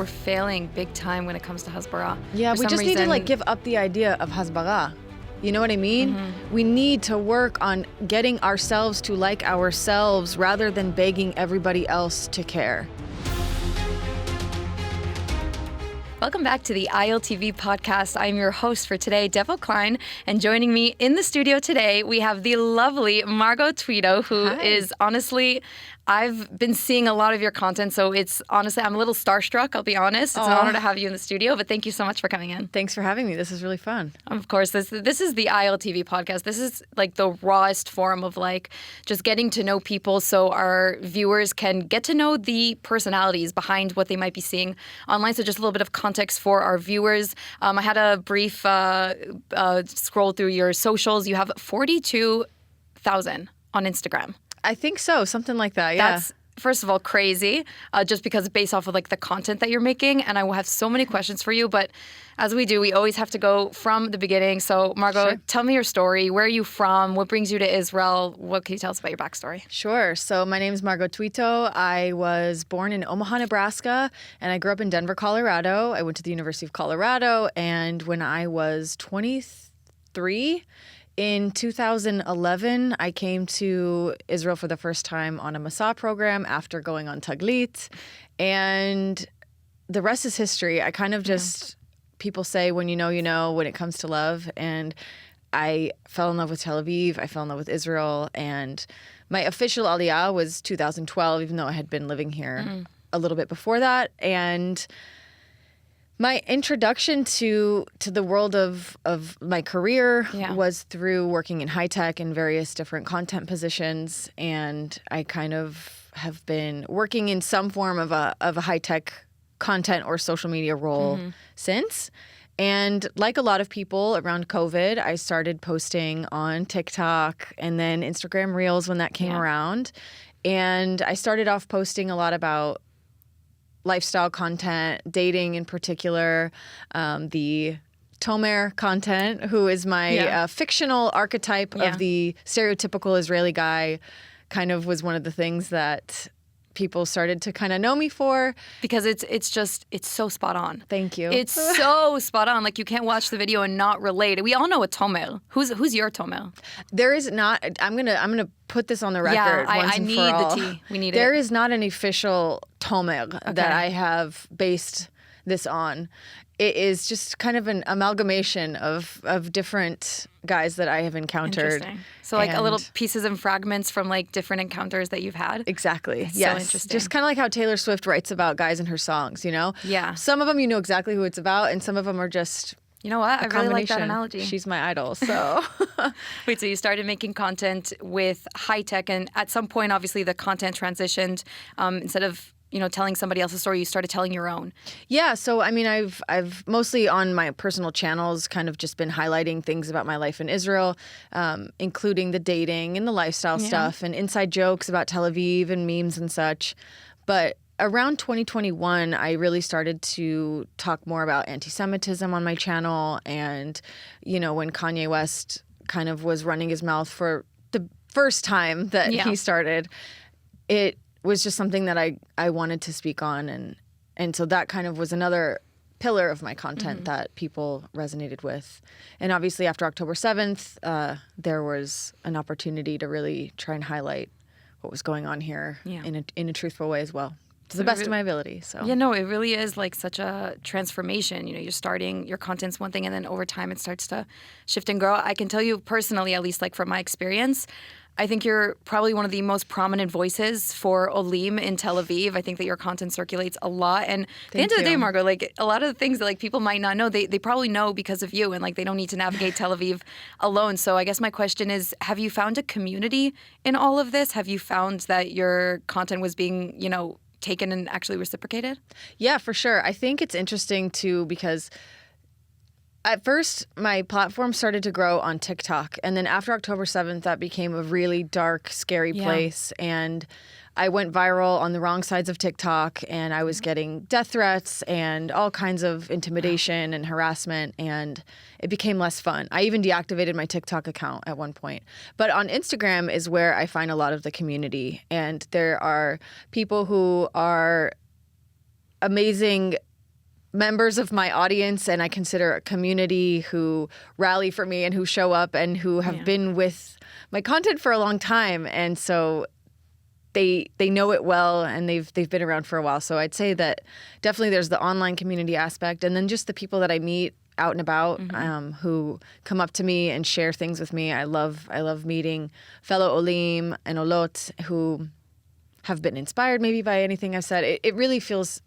we're failing big time when it comes to Hasbara. Yeah, we just need to give up the idea of Hasbara. You know what I mean? Mm-hmm. We need to work on getting ourselves to like ourselves rather than begging everybody else to care. Welcome back to the ILTV podcast. I'm your host for today, Devo Klein, and joining me in the studio today, we have the lovely Margot Tuitou, who is honestly, I've been seeing a lot of your content, so it's honestly, I'm a little starstruck, I'll be honest. It's an honor to have you in the studio, but thank you so much for coming in. Thanks for having me. This is really fun. Of course, this is the ILTV podcast. This is like the rawest form of like just getting to know people so our viewers can get to know the personalities behind what they might be seeing online. So just a little bit of context for our viewers. I had a brief scroll through your socials. You have 42,000 on Instagram. I think so, something like that, yeah. That's, first of all, crazy, just because based off of like the content that you're making, and I will have so many questions for you, but as we do, we always have to go from the beginning. So, Margot, Tell me your story. Where are you from? What brings you to Israel? What can you tell us about your backstory? Sure. So, my name is Margot Tuitou. I was born in Omaha, Nebraska, and I grew up in Denver, Colorado. I went to the University of Colorado, and when I was 23, in 2011, I came to Israel for the first time on a Masa program after going on Taglit, and the rest is history. I kind of just, people say when you know, when it comes to love, and I fell in love with Tel Aviv, I fell in love with Israel, and my official aliyah was 2012, even though I had been living here a little bit before that, and my introduction to the world of my career was through working in high tech in various different content positions, and I kind of have been working in some form of a high tech content or social media role since. And like a lot of people around COVID, I started posting on TikTok and then Instagram Reels when that came around, and I started off posting a lot about lifestyle content, dating in particular, the Tomer content, who is my fictional archetype of the stereotypical Israeli guy, kind of was one of the things that people started to kind of know me for. Because it's so spot on. Thank you. It's so spot on. Like, you can't watch the video and not relate. We all know a Tomer. Who's your Tomer? There is not. I'm gonna put this on the record. I need the tea. We need There is not an official Tomer that I have based this on. It is just kind of an amalgamation of different guys that I have encountered. Interesting. So like a little pieces and fragments from like different encounters that you've had? Exactly. That's yes. So interesting. Just kind of like how Taylor Swift writes about guys in her songs, you know? Yeah. Some of them you know exactly who it's about, and some of them are just You know what? I really like that analogy. She's my idol, so. Wait, so you started making content with high tech, and at some point, obviously, the content transitioned. Instead of telling somebody else's story, you started telling your own. Yeah, so I mean, I've mostly on my personal channels kind of just been highlighting things about my life in Israel, including the dating and the lifestyle stuff and inside jokes about Tel Aviv and memes and such. But around 2021, I really started to talk more about anti-Semitism on my channel, and when Kanye West kind of was running his mouth for the first time that he started, it was just something that I wanted to speak on, and so that kind of was another pillar of my content that people resonated with. And obviously after October 7th, there was an opportunity to really try and highlight what was going on here in a truthful way as well, to the best of my ability. So yeah, no, it really is like such a transformation. You're starting, your content's one thing, and then over time it starts to shift and grow. I can tell you personally, at least like from my experience, I think you're probably one of the most prominent voices for Olim in Tel Aviv. I think that your content circulates a lot. And at the end of the day, Margot, like a lot of the things that like people might not know, they probably know because of you, and like they don't need to navigate Tel Aviv alone. So I guess my question is, have you found a community in all of this? Have you found that your content was being, taken and actually reciprocated? Yeah, for sure. I think it's interesting too, because at first, my platform started to grow on TikTok. And then after October 7th, that became a really dark, scary place. And I went viral on the wrong sides of TikTok, and I was getting death threats and all kinds of intimidation and harassment, and it became less fun. I even deactivated my TikTok account at one point. But on Instagram is where I find a lot of the community. And there are people who are amazing members of my audience, and I consider a community who rally for me and who show up and who have been with my content for a long time. And so they know it well, and they've been around for a while. So I'd say that definitely there's the online community aspect, and then just the people that I meet out and about who come up to me and share things with me. I love meeting fellow olim and olot who have been inspired maybe by anything I've said. It really feels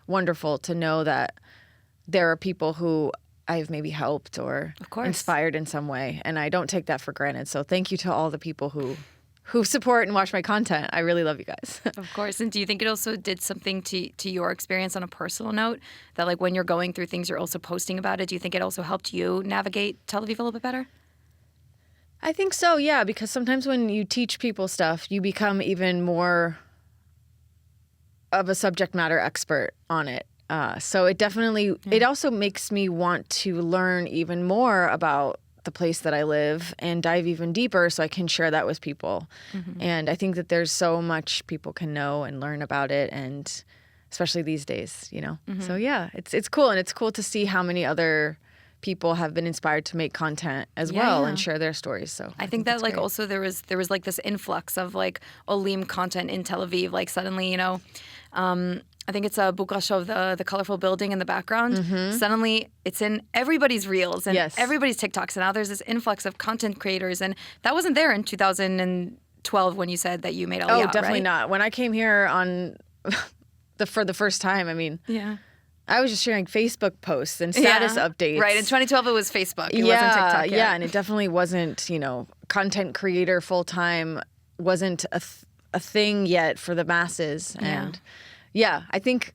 wonderful to know that there are people who I've maybe helped or inspired in some way, and I don't take that for granted. So thank you to all the people who support and watch my content. I really love you guys. Of course. And do you think it also did something to your experience on a personal note, that like when you're going through things, you're also posting about it? Do you think it also helped you navigate Tel Aviv a little bit better? I think so, yeah, because sometimes when you teach people stuff, you become even more of a subject matter expert on it. So it definitely, it also makes me want to learn even more about the place that I live and dive even deeper so I can share that with people. And I think that there's so much people can know and learn about it, and especially these days, you know. So yeah, it's cool, and it's cool to see how many other people have been inspired to make content as well and share their stories. So I think that like great. Also there was like this influx of like olim content in Tel Aviv. Like suddenly, you know, I think it's a Bukrashov, the colorful building in the background. Suddenly it's in everybody's reels and everybody's TikToks. And now there's this influx of content creators. And that wasn't there in 2012 when you said that you made Aliyah, Oh, definitely right? not. When I came here on for the first time, I mean, I was just sharing Facebook posts and status updates. Right. In 2012, it was Facebook. It wasn't TikTok yet. Yeah, and it definitely wasn't, you know, content creator full-time wasn't a thing yet for the masses. And yeah, I think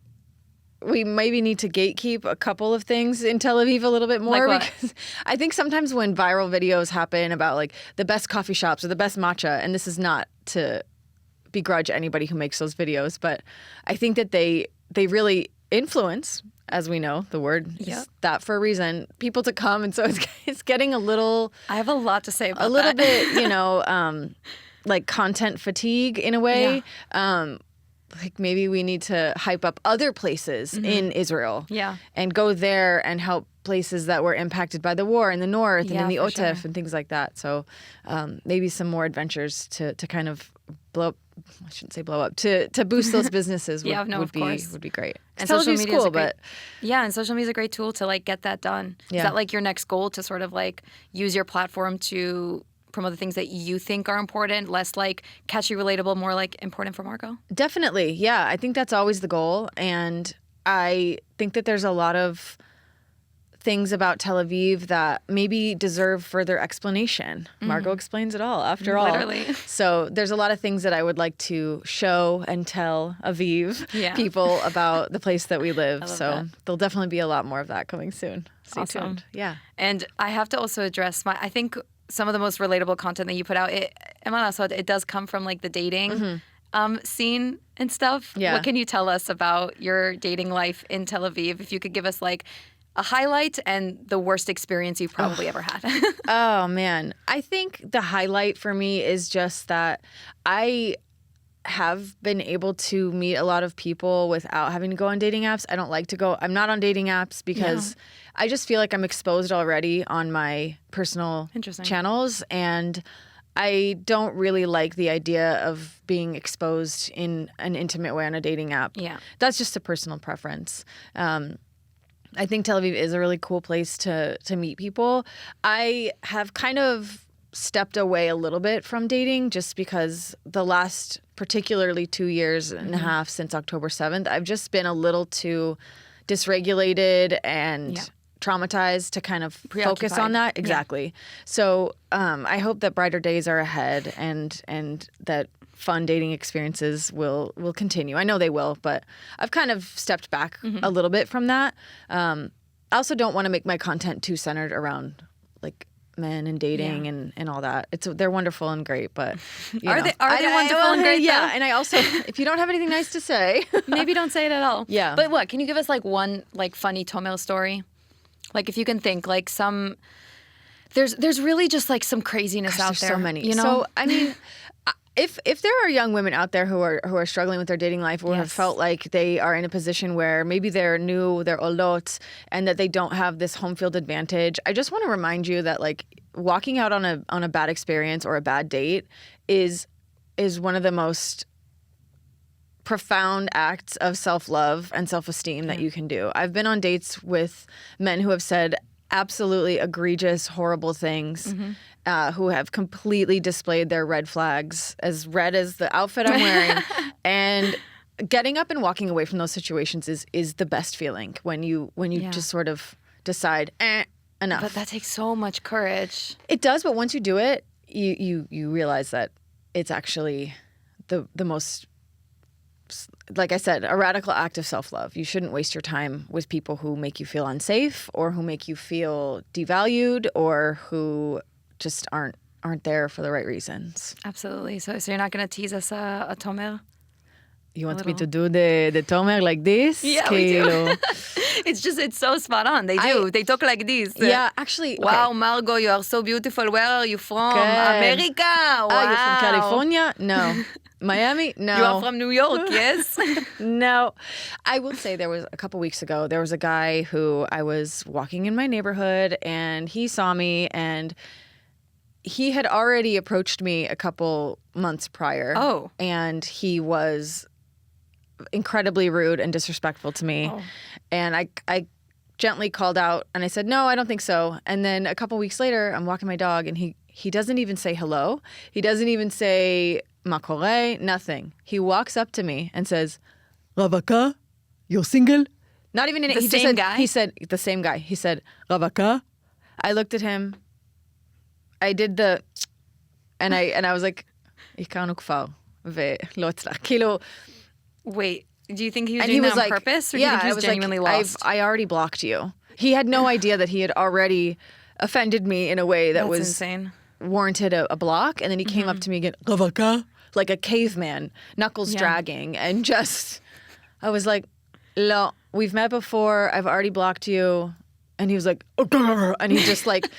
we maybe need to gatekeep a couple of things in Tel Aviv a little bit more. Like what? Because I think sometimes when viral videos happen about like the best coffee shops or the best matcha, and this is not to begrudge anybody who makes those videos, but I think that they really influence, as we know, the word is that for a reason, people to come. And so it's getting a little... I have a lot to say about that. A little bit, you know, like content fatigue in a way. Like maybe we need to hype up other places in Israel and go there and help places that were impacted by the war in the north and in the Otef and things like that. So maybe some more adventures to kind of blow up. I shouldn't say blow up, to boost those businesses would be great. And Tel social Aviv's media cool, is a great, but and social media is a great tool to like get that done. Is that like your next goal, to sort of like use your platform to promote the things that you think are important, less like catchy, relatable, more like important for Margot? Definitely, yeah. I think that's always the goal, and I think that there's a lot of things about Tel Aviv that maybe deserve further explanation. Margot explains it all, after all. Literally. So there's a lot of things that I would like to show and tell Aviv people about the place that we live. So there'll definitely be a lot more of that coming soon. Stay tuned. Yeah. And I have to also address I think some of the most relatable content that you put out, it does come from like the dating scene and stuff. Yeah. What can you tell us about your dating life in Tel Aviv? If you could give us like a highlight and the worst experience you've probably ever had. Oh, man. I think the highlight for me is just that I have been able to meet a lot of people without having to go on dating apps. I don't like to go. I'm not on dating apps because I just feel like I'm exposed already on my personal channels. And I don't really like the idea of being exposed in an intimate way on a dating app. Yeah. That's just a personal preference. I think Tel Aviv is a really cool place to meet people. I have kind of stepped away a little bit from dating just because the last particularly 2 years and a half since October 7th, I've just been a little too dysregulated and traumatized to kind of focus on that. Exactly. So I hope that brighter days are ahead and that fun dating experiences will continue. I know they will, but I've kind of stepped back a little bit from that. I also don't want to make my content too centered around like men and dating and all that. They're wonderful and great, but are they wonderful and great? Yeah, and I also, if you don't have anything nice to say, maybe don't say it at all. Yeah. But what, can you give us like one like funny Tomel story? Like if you can think like there's really just like some craziness out there. There's so many. You know? So I mean, If there are young women out there who are struggling with their dating life or have felt like they are in a position where maybe they're new, they're olot, and that they don't have this home field advantage, I just want to remind you that like walking out on a bad experience or a bad date is one of the most profound acts of self-love and self-esteem that you can do. I've been on dates with men who have said absolutely egregious, horrible things, who have completely displayed their red flags, as red as the outfit I'm wearing. And getting up and walking away from those situations is the best feeling when you just sort of decide, enough. But that takes so much courage. It does, but once you do it, you realize that it's actually the most, like I said, a radical act of self-love. You shouldn't waste your time with people who make you feel unsafe or who make you feel devalued or who just aren't there for the right reasons. Absolutely. So you're not going to tease us a tomer? You want me to do the tomer like this? Yeah, we do. It's so spot on. They do. They talk like this. Yeah, actually. Wow, Margot, you are so beautiful. Where are you from? Good. America. Wow. You're from California? No. Miami? No. You are from New York, yes? No. I will say there was a couple weeks ago, there was a guy who I was walking in my neighborhood and he saw me and he had already approached me a couple months prior. Oh. And he was incredibly rude and disrespectful to me. Oh. And I gently called out and I said, no, I don't think so. And then a couple weeks later, I'm walking my dog and he doesn't even say hello. He doesn't even say ma kore, nothing. He walks up to me and says, Ravaka, you're single? Not even in the same guy? He said, the same guy. He said, Ravaka. I looked at him. I did the, and I was like, הכרנו כבר, ולא הצלח. כאילו, wait, do you think he was doing that on purpose? Or do you think he was genuinely lost? I already blocked you. He had no idea that he had already offended me in a way that was insane. Warranted a block. And then he came up to me again, Ravaka, like a caveman, knuckles dragging. And just, I was like, no, we've met before. I've already blocked you. And he was like, and he just like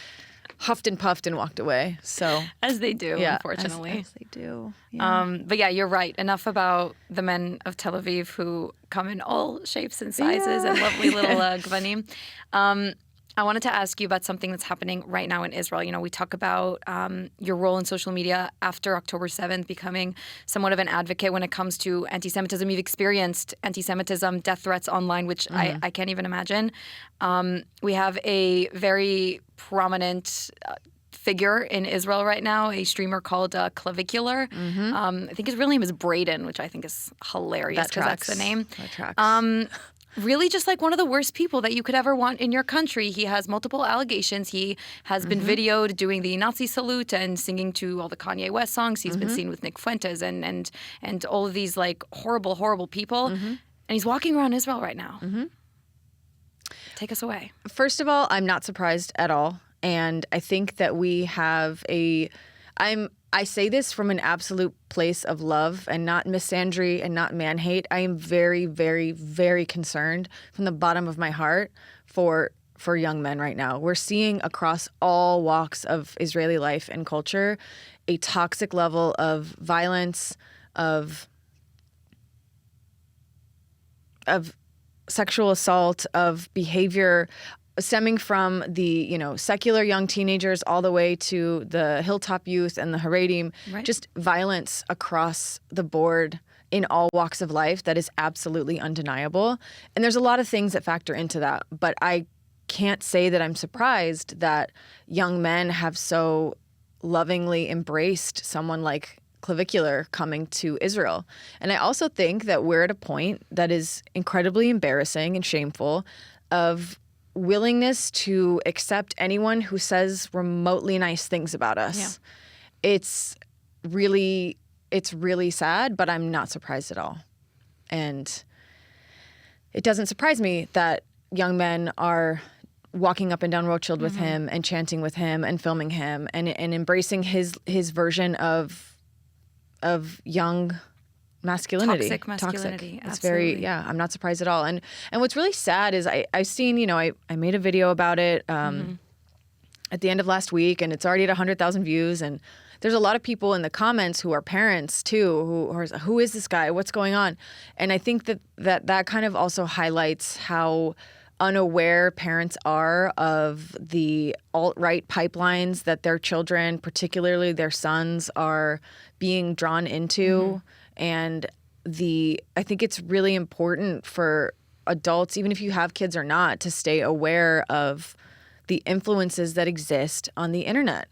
huffed and puffed and walked away. So as they do, unfortunately. As they do. Yeah. But yeah, you're right. Enough about the men of Tel Aviv who come in all shapes and sizes and lovely little gvanim. I wanted to ask you about something that's happening right now in Israel. You know, we talk about your role in social media after October 7th, becoming somewhat of an advocate when it comes to anti-Semitism. You've experienced anti-Semitism, death threats online, which I can't even imagine. We have a very prominent figure in Israel right now, a streamer called Clavicular. I think his real name is Braden, which I think is hilarious because that's the name. That tracks. Really just like one of the worst people that you could ever want in your country. He has multiple allegations. He has been videoed doing the Nazi salute and singing to all the Kanye West songs. He's been seen with Nick Fuentes and all of these like horrible, horrible people. And he's walking around Israel right now. Take us away. First of all, I'm not surprised at all. And I think that we have I say this from an absolute place of love and not misandry and not man-hate. I am very, very, very concerned from the bottom of my heart for young men right now. We're seeing across all walks of Israeli life and culture a toxic level of violence, of sexual assault, of behavior stemming from the, secular young teenagers all the way to the hilltop youth and the Haredim, just violence across the board in all walks of life that is absolutely undeniable. And there's a lot of things that factor into that, but I can't say that I'm surprised that young men have so lovingly embraced someone like Clavicular coming to Israel. And I also think that we're at a point that is incredibly embarrassing and shameful of willingness to accept anyone who says remotely nice things about us. Yeah. It's really sad, but I'm not surprised at all. And it doesn't surprise me that young men are walking up and down Rothschild with him and chanting with him and filming him and embracing his version of young masculinity. Toxic masculinity. It's very, I'm not surprised at all. And what's really sad is I've seen, I made a video about it at the end of last week and it's already at 100,000 views and there's a lot of people in the comments who are parents too, who is this guy? What's going on? And I think that kind of also highlights how unaware parents are of the alt-right pipelines that their children, particularly their sons, are being drawn into. And I think it's really important for adults, even if you have kids or not, to stay aware of the influences that exist on the internet.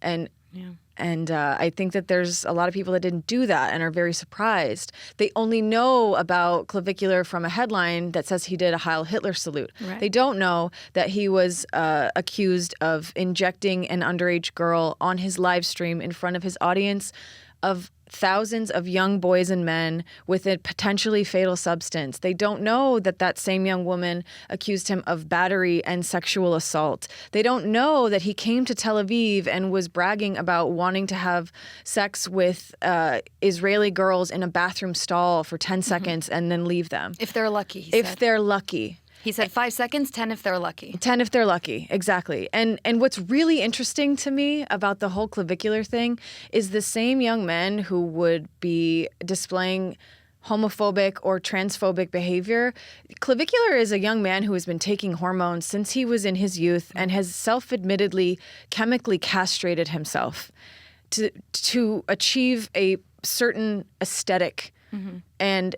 And I think that there's a lot of people that didn't do that and are very surprised. They only know about Clavicular from a headline that says he did a Heil Hitler salute. Right. They don't know that he was accused of injecting an underage girl on his live stream in front of his audience of thousands of young boys and men with a potentially fatal substance. They don't know that same young woman accused him of battery and sexual assault. They don't know that he came to Tel Aviv and was bragging about wanting to have sex with Israeli girls in a bathroom stall for 10 seconds and then leave them. If they're lucky, he said. If they're lucky. He said 5 seconds, 10 if they're lucky. 10 if they're lucky, exactly. And what's really interesting to me about the whole Clavicular thing is the same young men who would be displaying homophobic or transphobic behavior. Clavicular is a young man who has been taking hormones since he was in his youth and has self-admittedly chemically castrated himself to achieve a certain aesthetic. And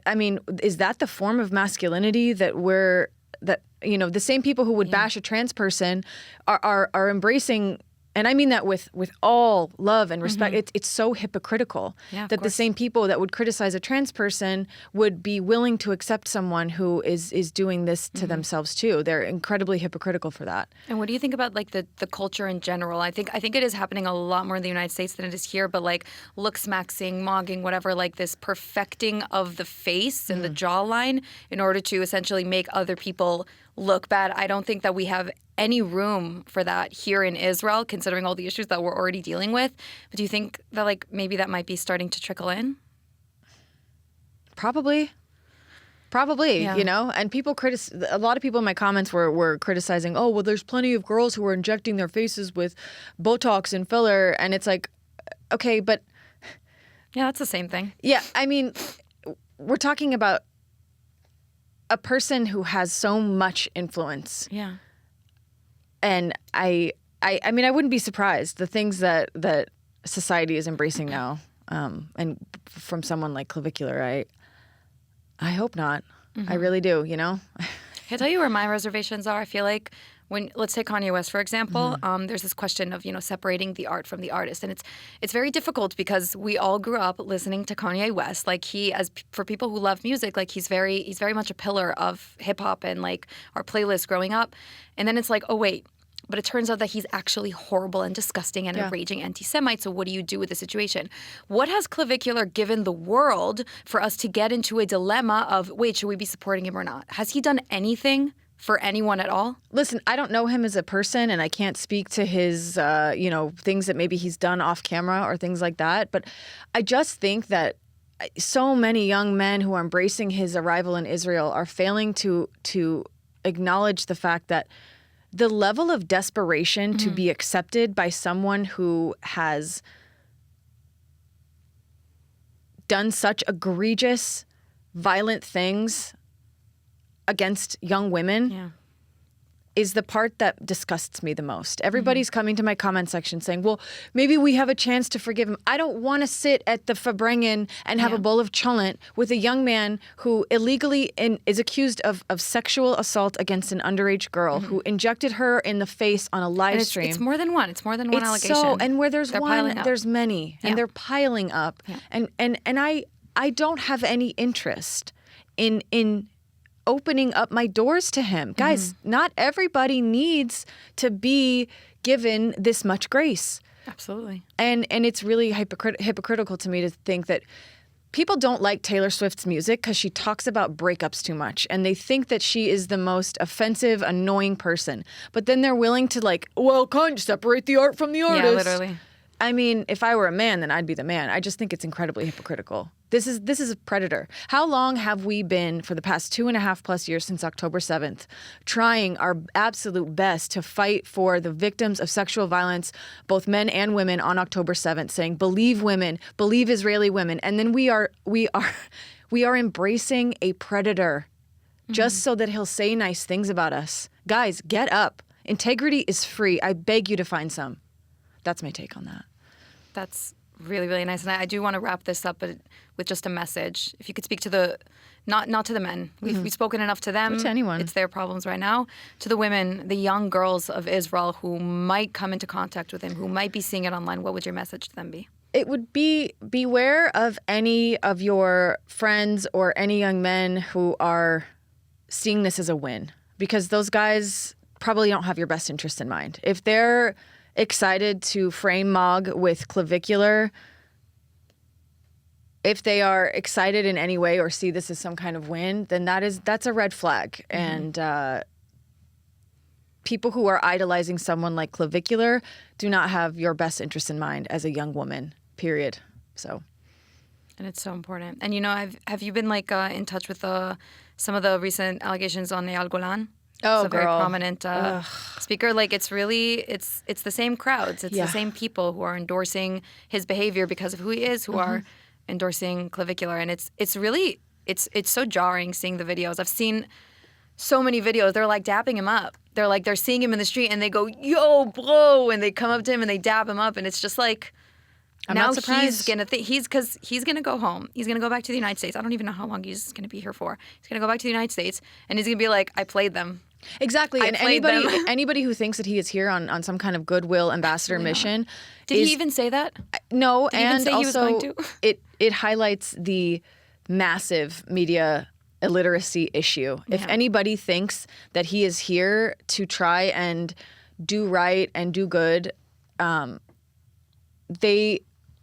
I mean, is that the form of masculinity that the same people who would bash a trans person are embracing? And I mean that with all love and respect. It's so hypocritical that the same people that would criticize a trans person would be willing to accept someone who is doing this to themselves too. They're incredibly hypocritical for that. And what do you think about like the culture in general? I think it is happening a lot more in the United States than it is here. But like looks maxing, mogging, whatever, like this perfecting of the face and the jawline in order to essentially make other people look bad. I don't think that we have any room for that here in Israel, considering all the issues that we're already dealing with. But do you think that like maybe that might be starting to trickle in? Probably, you know, and a lot of people in my comments were criticizing, oh, well, there's plenty of girls who are injecting their faces with Botox and filler. And it's like, okay, but. Yeah, that's the same thing. Yeah. I mean, we're talking about a person who has so much influence. Yeah. And I mean, I wouldn't be surprised the things that society is embracing now, and from someone like Clavicular, I hope not. I really do. You know. Can I tell you where my reservations are? I feel like let's take Kanye West, for example, there's this question of, separating the art from the artist. And it's very difficult because we all grew up listening to Kanye West. Like for people who love music, like he's very much a pillar of hip hop and like our playlist growing up. And then it's like, oh, wait. But it turns out that he's actually horrible and disgusting and a raging anti-Semite. So what do you do with the situation? What has Clavicular given the world for us to get into a dilemma of, wait, should we be supporting him or not? Has he done anything for anyone at all? Listen, I don't know him as a person, and I can't speak to his, things that maybe he's done off camera or things like that. But I just think that so many young men who are embracing his arrival in Israel are failing to acknowledge the fact that the level of desperation to be accepted by someone who has done such egregious, violent things against young women is the part that disgusts me the most. Everybody's coming to my comment section saying, well, maybe we have a chance to forgive him. I don't want to sit at the Fabrengen and have a bowl of cholent with a young man who illegally is accused of sexual assault against an underage girl who injected her in the face on a live stream. It's more than one. It's more than one allegation. And where there's one, there's many. And they're piling up. Yeah. And I don't have any interest in opening up my doors to him. Guys, not everybody needs to be given this much grace. Absolutely. And it's really hypocritical to me to think that people don't like Taylor Swift's music because she talks about breakups too much. And they think that she is the most offensive, annoying person. But then they're willing to can't separate the art from the artist. Yeah, literally. I mean, if I were a man, then I'd be the man. I just think it's incredibly hypocritical. This is a predator. How long have we been, for the past 2.5+ years since October 7th, trying our absolute best to fight for the victims of sexual violence, both men and women, on October 7th, saying, believe women, believe Israeli women. And then we are embracing a predator just so that he'll say nice things about us. Guys, get up. Integrity is free. I beg you to find some. That's my take on that. That's really, really nice. And I do want to wrap this up with just a message. If you could speak to the, not to the men. We've spoken enough to them. Or to anyone. It's their problems right now. To the women, the young girls of Israel who might come into contact with him, who might be seeing it online, what would your message to them be? It would be, beware of any of your friends or any young men who are seeing this as a win. Because those guys probably don't have your best interest in mind. If they're excited to frame Mog with Clavicular, if they are excited in any way or see this as some kind of win, then that's a red flag. And people who are idolizing someone like Clavicular do not have your best interest in mind as a young woman, period. So, and it's so important. And have you been in touch with some of the recent allegations on Eyal Golan? Oh, it's a very girl. prominent speaker. It's the same crowds. It's the same people who are endorsing his behavior because of who he is, who are endorsing Clavicular. And it's really so jarring seeing the videos. I've seen so many videos. They're dapping him up. They're seeing him in the street and they go, yo, bro, and they come up to him and they dap him up. And it's just I'm now not surprised. he's gonna go home. He's gonna go back to the United States. I don't even know how long he's gonna be here for. He's gonna go back to the United States and he's gonna be like, I played them. Exactly. I And played them. anybody who thinks that he is here on some kind of goodwill ambassador mission. Did he even say that? No, Did he even and say he was also going to? it highlights the massive media illiteracy issue. If anybody thinks that he is here to try and do right and do good,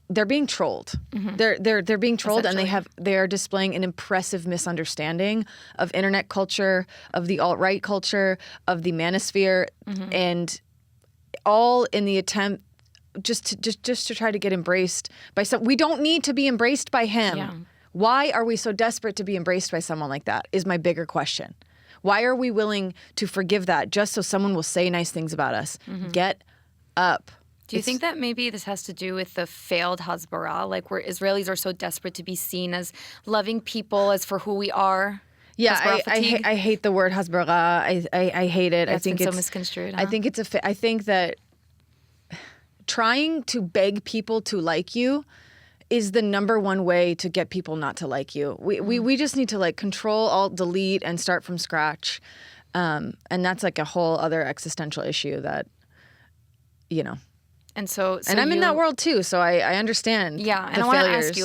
they're being trolled. They're being trolled, and they are displaying an impressive misunderstanding of internet culture, of the alt-right culture, of the manosphere, and all in the attempt just to try to get embraced by some. We don't need to be embraced by him. Yeah. Why are we so desperate to be embraced by someone like that? Is my bigger question. Why are we willing to forgive that just so someone will say nice things about us? Get up. Do you think that maybe this has to do with the failed Hasbara, where Israelis are so desperate to be seen as loving people, as for who we are? Yeah, Hasbara fatigue? I hate the word Hasbara. I hate it. Yeah, I think been it's so misconstrued. I think I think that trying to beg people to like you is the number one way to get people not to like you. We just need to control, alt, delete, and start from scratch. And that's a whole other existential issue that, And so and I'm in that world too, so I understand. Yeah, and I want to ask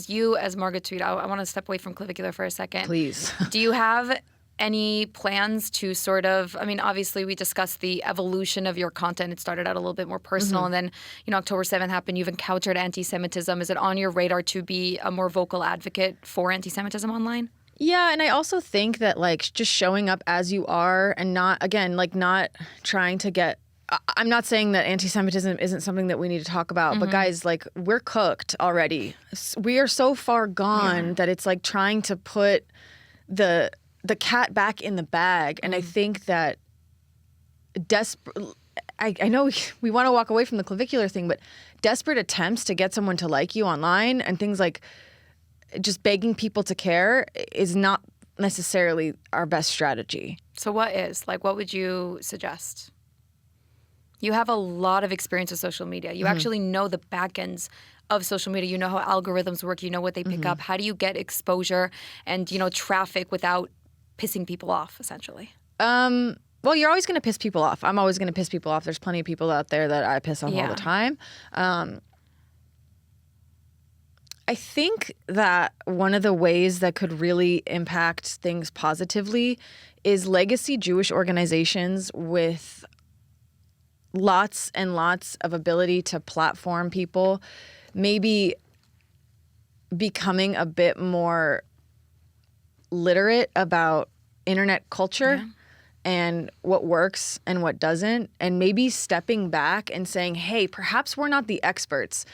you, as Margot Tuitou, I want to step away from Clavicular for a second. Please. Do you have any plans to sort of, obviously we discussed the evolution of your content. It started out a little bit more personal, and then, October 7th happened. You've encountered anti-Semitism. Is it on your radar to be a more vocal advocate for anti-Semitism online? Yeah, and I also think that just showing up as you are and not, again, not trying to get. I'm not saying that anti-Semitism isn't something that we need to talk about, but guys, we're cooked already. We are so far gone that it's trying to put the cat back in the bag. And I think that I know we want to walk away from the Clavicular thing, but desperate attempts to get someone to like you online and things like just begging people to care is not necessarily our best strategy. So what is? What would you suggest? You have a lot of experience with social media. You actually know the back ends of social media. You know how algorithms work. You know what they pick up. How do you get exposure and, traffic without pissing people off, essentially? Well, you're always going to piss people off. I'm always going to piss people off. There's plenty of people out there that I piss off all the time. I think that one of the ways that could really impact things positively is legacy Jewish organizations with lots and lots of ability to platform people, maybe becoming a bit more literate about internet culture and what works and what doesn't, and maybe stepping back and saying, hey, perhaps we're not the experts,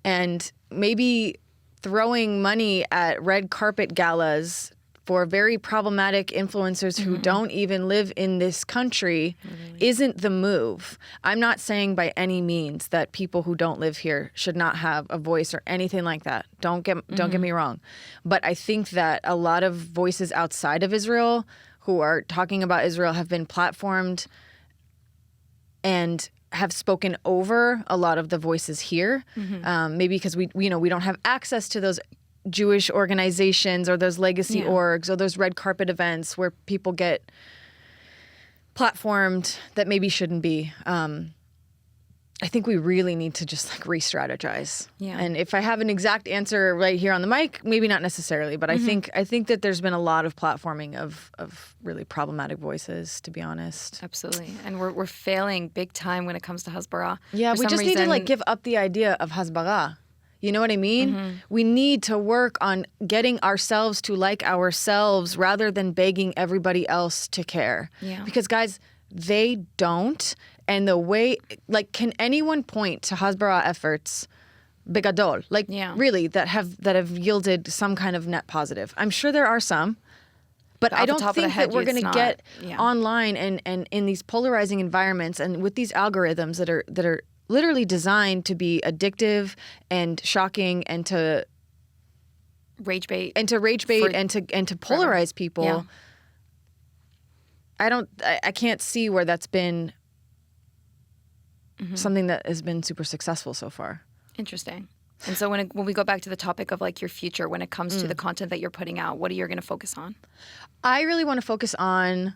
and maybe throwing money at red carpet galas for very problematic influencers who don't even live in this country isn't the move. I'm not saying by any means that people who don't live here should not have a voice or anything like that. Don't get me wrong. But I think that a lot of voices outside of Israel who are talking about Israel have been platformed and have spoken over a lot of the voices here. Maybe because we don't have access to those Jewish organizations or those legacy orgs or those red carpet events where people get platformed that maybe shouldn't be. I think we really need to just like re-strategize. Yeah. And if I have an exact answer right here on the mic, maybe not necessarily, but I think that there's been a lot of platforming of really problematic voices, to be honest. Absolutely. And we're failing big time when it comes to Hasbara. Yeah, we just need to like give up the idea of Hasbara. You know what I mean? We need to work on getting ourselves to like ourselves rather than begging everybody else to care. Yeah. Because guys, they don't. And the way, like, can anyone point to Hasbara efforts, begadol, like really that have yielded some kind of net positive? I'm sure there are some, but I don't think that we're going to get online and in these polarizing environments and with these algorithms that are literally designed to be addictive and shocking and to rage bait and to polarize people. Yeah. I can't see where that's been something that has been super successful so far. Interesting. And so when we go back to the topic of like your future, when it comes to the content that you're putting out, what are you going to focus on? I really want to focus on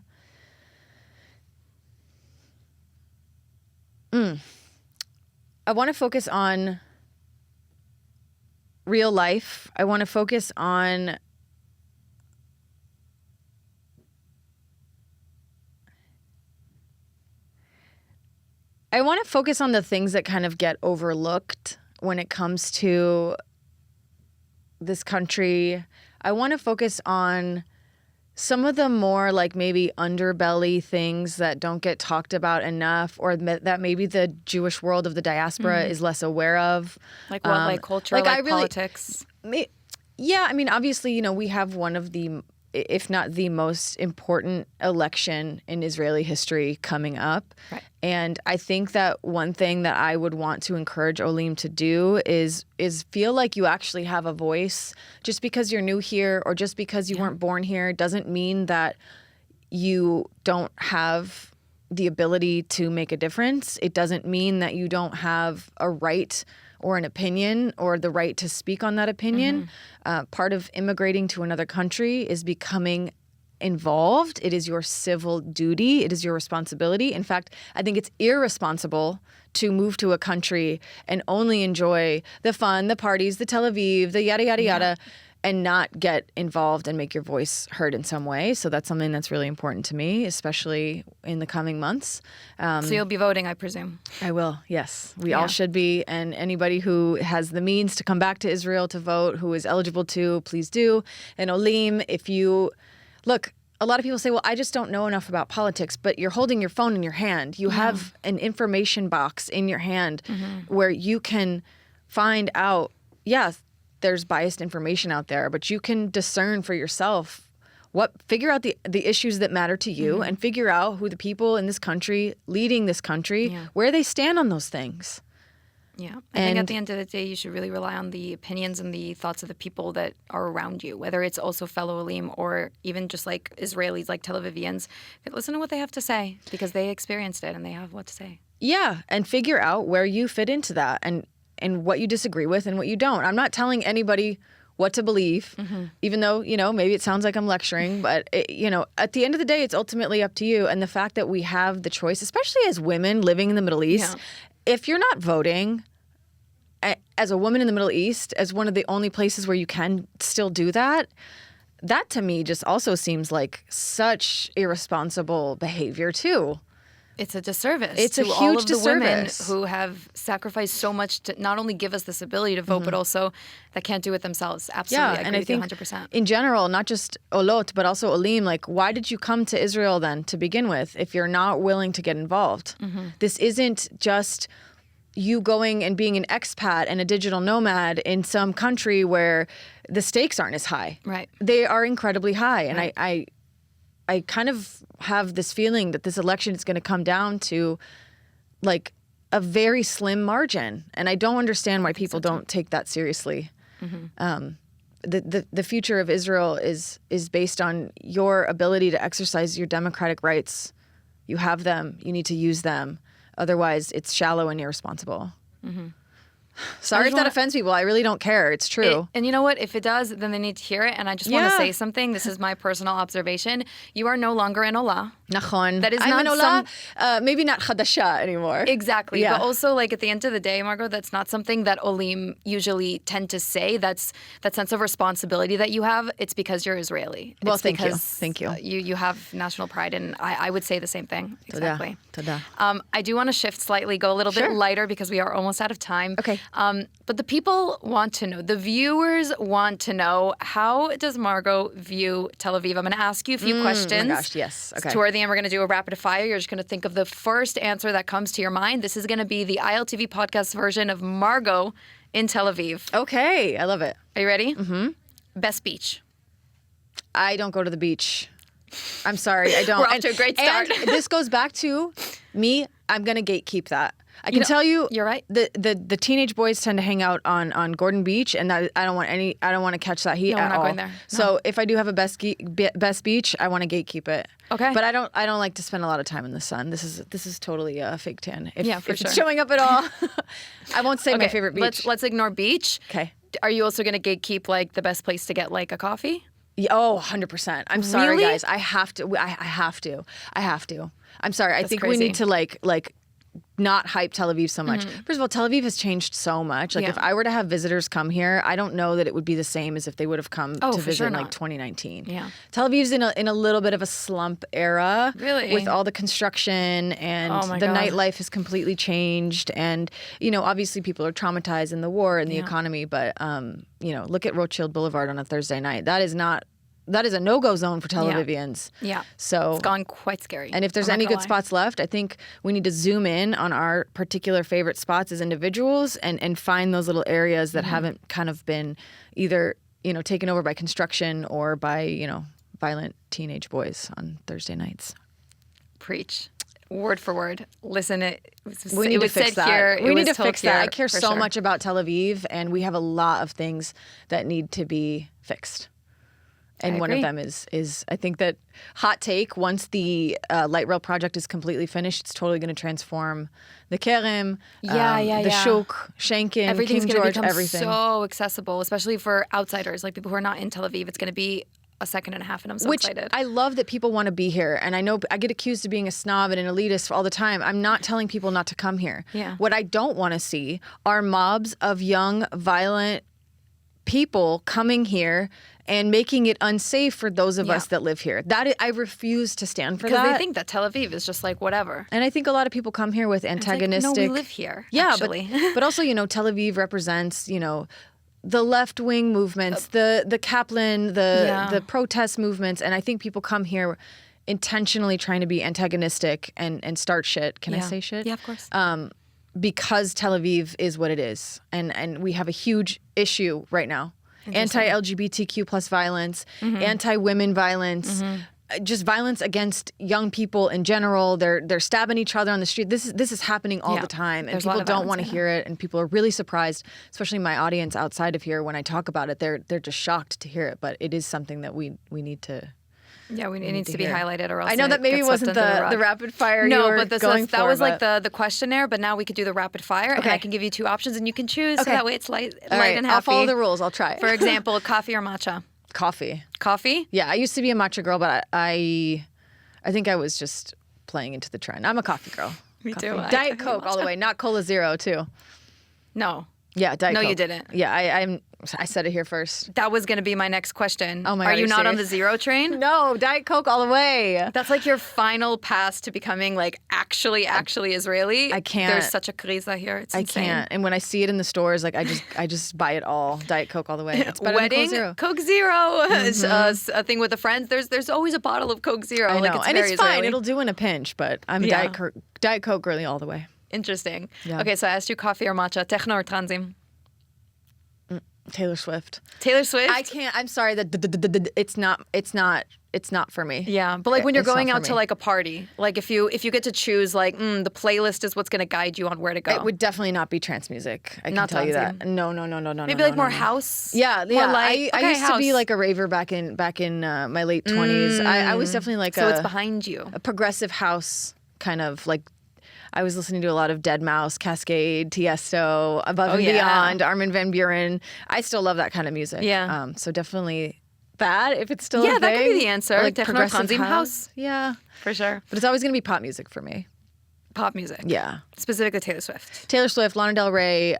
I want to focus on real life. I want to focus on the things that kind of get overlooked when it comes to this country. I want to focus on some of the more like maybe underbelly things that don't get talked about enough, or that maybe the Jewish world of the diaspora is less aware of. Like what, like culture, like politics? Yeah, I mean, obviously, we have one of the, if not the most important election in Israeli history coming up. Right. And I think that one thing that I would want to encourage Olim to do is feel like you actually have a voice. Just because you're new here or just because you weren't born here doesn't mean that you don't have the ability to make a difference. It doesn't mean that you don't have a right or an opinion or the right to speak on that opinion. Part of immigrating to another country is becoming involved. It is your civil duty. It is your responsibility. In fact, I think it's irresponsible to move to a country and only enjoy the fun, the parties, the Tel Aviv, the yada, yada, yada, and not get involved and make your voice heard in some way. So that's something that's really important to me, especially in the coming months. So you'll be voting, I presume? I will, yes. We all should be. And anybody who has the means to come back to Israel to vote, who is eligible to, please do. And Olim, if you... Look, a lot of people say, well, I just don't know enough about politics, but you're holding your phone in your hand. You have an information box in your hand where you can find out, there's biased information out there, but you can discern for yourself figure out the issues that matter to you and figure out who the people in this country, leading this country, where they stand on those things. Yeah. I think at the end of the day, you should really rely on the opinions and the thoughts of the people that are around you, whether it's also fellow Olim or even just like Israelis, like Tel Avivians. Listen to what they have to say because they experienced it and they have what to say. Yeah. And figure out where you fit into that and what you disagree with and what you don't. I'm not telling anybody what to believe, even though, maybe it sounds like I'm lecturing, but, at the end of the day, it's ultimately up to you. And the fact that we have the choice, especially as women living in the Middle East, if you're not voting as a woman in the Middle East, as one of the only places where you can still do that, that to me just also seems like such irresponsible behavior too. It's a disservice. It's to a all huge of the women disservice. who have sacrificed so much to not only give us this ability to vote, but also that can't do it themselves. Absolutely, I agree and I with you think 100%. in general, not just olot, but also olim, like, why did you come to Israel then to begin with if you're not willing to get involved? This isn't just you going and being an expat and a digital nomad in some country where the stakes aren't as high. Right. They are incredibly high. And Right. I kind of have this feeling that this election is going to come down to like a very slim margin. And I don't understand why people don't take that seriously. The future of Israel is based on your ability to exercise your democratic rights. You have them. You need to use them. Otherwise, it's shallow and irresponsible. Sorry if that offends people. I really don't care. It's true. And you know what? If it does, then they need to hear it. And I just want to Yeah. say something. This is my personal observation. You are no longer an olah. Nachon. That is I'm not an olah, maybe not chadasha anymore. Exactly. Yeah. But also, like, at the end of the day, Margot, that's not something that olim usually tend to say. That's that sense of responsibility that you have. It's because you're Israeli. Well, It's thank you. because, Thank you. You have national pride, and I would say the same thing. Exactly. Tada. I do want to shift slightly, go a little bit lighter because we are almost out of time. Okay. But the people want to know, the viewers want to know, how does Margot view Tel Aviv? I'm going to ask you a few questions. Oh my gosh, yes. Okay. Toward the end, we're going to do a rapid fire. You're just going to think of the first answer that comes to your mind. This is going to be the ILTV podcast version of Margot in Tel Aviv. Okay, I love it. Are you ready? Mm-hmm. Best beach. I don't go to the beach. I'm sorry, I don't. We're off to a great start. And this goes back to me. I'm gonna gatekeep that. I can tell you, you're right. The teenage boys tend to hang out on Gordon Beach, and that I don't want to catch that heat No, we're at not all. going there. No. So if I do have a best beach, I want to gatekeep it. Okay. But I don't like to spend a lot of time in the sun. This is totally a fake tan. If, Yeah, for if sure. it's showing up at all, I won't say my favorite beach. Let's ignore beach. Okay. Are you also going to gatekeep like the best place to get like a coffee? Yeah, oh, 100%. I'm sorry, Really? guys. I have to. I have to. I'm sorry. I think we crazy. need to like not hype Tel Aviv so much. First of all, Tel Aviv has changed so much. Like Yeah. if I were to have visitors come here, I don't know that it would be the same as if they would have come to for visit sure in like not. 2019. Yeah. Tel Aviv's in a little bit of a slump era. Really? With all the construction and Oh my the God. nightlife has completely changed. And, obviously people are traumatized in the war and the economy. But, look at Rothschild Boulevard on a Thursday night. That is a no-go zone for Tel Yeah. Avivians. Yeah. So It's gone quite scary. and if there's I'm not any gonna good lie. spots left, I think we need to zoom in on our particular favorite spots as individuals and find those little areas that haven't kind of been either, taken over by construction or by, violent teenage boys on Thursday nights. Preach. Word for word. Listen, We need to fix that. Here, We it need was to fix told that. I here, care for so sure. much about Tel Aviv, and we have a lot of things that need to be fixed. And I one of agree. them is I think that hot take, once the light rail project is completely finished, it's totally going to transform the Kerem, the Shuk, Shankin, Everything's King going to George, become everything. so accessible, especially for outsiders, like people who are not in Tel Aviv. It's going to be a second and a half, and I'm so Which excited. I love that people want to be here. And I know I get accused of being a snob and an elitist all the time. I'm not telling people not to come here. Yeah. What I don't want to see are mobs of young, violent people coming here and making it unsafe for those of us that live here. I refuse to stand for that. Because they think that Tel Aviv is just like whatever. And I think a lot of people come here with It's like, antagonistic. no, we live here. Yeah, actually. but also, Tel Aviv represents, the left wing movements, the Kaplan, the protest movements, and I think people come here intentionally trying to be antagonistic and start shit. Can I say shit? Yeah, of course. Because Tel Aviv is what it is, and we have a huge issue right now. Anti-LGBTQ plus violence, anti-women violence, just violence against young people in general. They're stabbing each other on the street. This is happening all the time, and There's a lot people of don't violence want to right hear it. And people are really surprised, especially my audience outside of here. When I talk about it, they're just shocked to hear it. But it is something that we need to. Yeah, it needs to be hear. highlighted, or else I know it that maybe gets wasn't swept under the rug. rapid fire. No, you were but going that for, was like but- the questionnaire. But now we could do the rapid fire, and I can give you two options, and you can choose. So Okay. that way it's light All right, and happy. I'll follow the rules. I'll try. For example, coffee or matcha? Coffee. Coffee? Yeah, I used to be a matcha girl, but I think I was just playing into the trend. I'm a coffee girl. Me Coffee. too. I Diet hate Coke all the matcha. way, not Cola Zero too. No. Yeah, Diet No, Coke. you didn't. Yeah, I said it here first. That was going to be my next question. Oh my Are God, you are you not on the serious? zero train? No, Diet Coke all the way. That's like your final pass to becoming like actually Israeli. I can't. There's such a kriza here. It's I insane. can't. And when I see it in the stores, like I just buy it all. Diet Coke all the way. It's better Wedding, than Coke Zero. A thing with the friends. There's always a bottle of Coke Zero. I know. Like it's and very it's fine. Israeli. It'll do in a pinch, but I'm a Yeah. Diet Coke girly all the way. Interesting. Yeah. Okay, so I asked you coffee or matcha, techno or transim? Taylor Swift. Taylor Swift? I can't. I'm sorry that it's not for me. Yeah, but like when you're It's not going for out to me. like a party, like if you get to choose, like the playlist is what's going to guide you on where to go. It would definitely not be trance music. I can Not tell you trance that. No. Maybe like more house. Yeah. More I used to be house. like a raver back in my late 20s. I was definitely like So it's behind you. a progressive house kind of like. I was listening to a lot of Deadmau5, Cascade, Tiesto, Above and yeah. Beyond, Armin van Buuren. I still love that kind of music. Yeah. So definitely that if it's still a Yeah, that could be thing. the answer. Or, Like techno, progressive transim house. Yeah. For sure. But it's always going to be pop music for me. Pop music. Yeah. Specifically Taylor Swift. Taylor Swift, Lana Del Rey,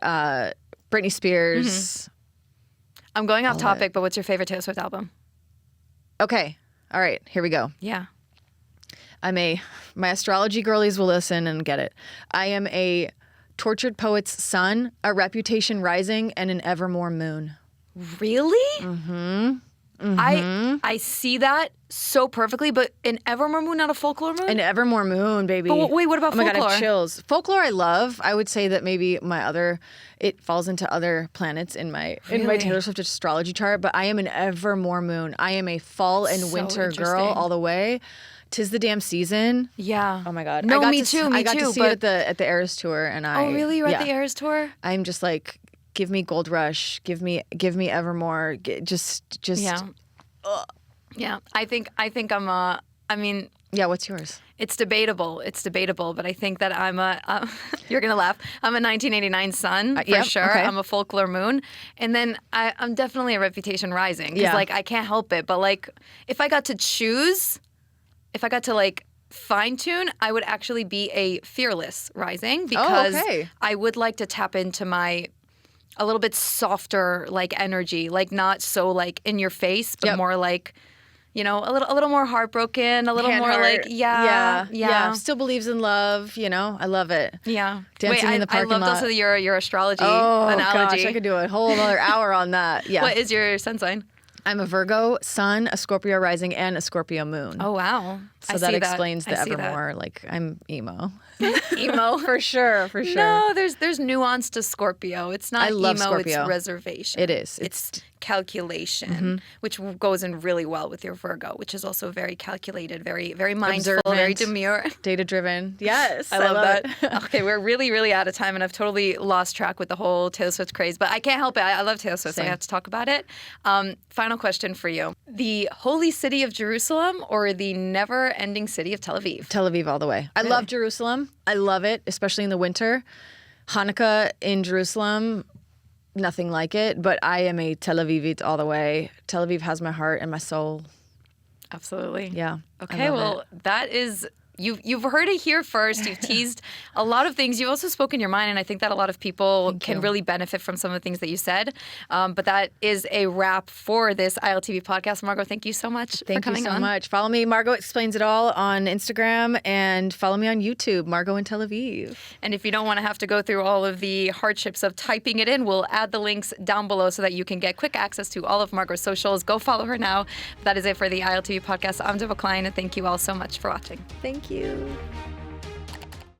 Britney Spears. Mm-hmm. I'm going off topic, but what's your favorite Taylor Swift album? Okay. All right. Here we go. Yeah. My astrology girlies will listen and get it. I am a tortured poet's sun, a reputation rising, and an evermore moon. Really? Mm-hmm. I see that so perfectly, but an Evermore moon, not a folklore moon? An evermore moon, baby. But wait, what about Oh my God, I folklore? have chills. Folklore I love. I would say that maybe it falls into other planets in my Really? Taylor Swift astrology chart, but I am an evermore moon. I am a fall and So winter girl interesting. all the way. 'Tis the damn season. Yeah. Oh my God. No, I got me to, too. I Me got too. to see but it at the Eras tour, and oh, really? You were at the Eras tour? I'm just like, give me Gold Rush, give me Evermore, just Yeah. Yeah. I think I'm a. I mean, yeah. What's yours? it's debatable. But I think that I'm a. You're gonna laugh. I'm a 1989 sun for yep, sure. okay. I'm a folklore moon, and then I'm definitely a reputation rising because Yeah. like I can't help it. But like if I got to choose, if I got to like fine tune, I would actually be a fearless rising because okay. I would like to tap into my a little bit softer like energy, like not so like in your face, but Yep. more like. You know, a little more heartbroken, a little Hand more heart. like, yeah. Still believes in love. I love it. Yeah. Dancing Wait, in the I parking loved lot. also your astrology Oh analogy. gosh, I could do a whole other hour on that. Yeah. What is your sun sign? I'm a Virgo sun, a Scorpio rising, and a Scorpio moon. Oh, wow. so I that see explains the I see that. Evermore. Like I'm emo. Emo. for sure. No, there's nuance to Scorpio. It's not I love emo, Scorpio. it's reservation. It is. It's calculation, which goes in really well with your Virgo, which is also very calculated, very mindful, very Observant. demure. Data driven. Yes. I love that. Okay, we're really out of time, and I've totally lost track with the whole Taylor Swift craze, but I can't help it. I love Taylor Swift, so I Same. have to talk about it. Final question for you. The holy city of Jerusalem or the never-ending city of Tel Aviv? Tel Aviv all the way. I love Jerusalem. I love it, especially in the winter. Hanukkah in Jerusalem, nothing like it, but I am a Tel Avivite all the way. Tel Aviv has my heart and my soul. Absolutely. Yeah. I Okay, love well, that is... You've heard it here first. You've teased a lot of things. You've also spoken your mind, and I think that a lot of people can really benefit from some of the things that you said. But that is a wrap for this ILTV podcast. Margot, thank you so much for coming on. Thank you so much. Follow me, Margot Explains It All, on Instagram, and follow me on YouTube, Margot in Tel Aviv. And if you don't want to have to go through all of the hardships of typing it in, we'll add the links down below so that you can get quick access to all of Margot's socials. Go follow her now. That is it for the ILTV podcast. I'm Devo Klein, and thank you all so much for watching. Thank you.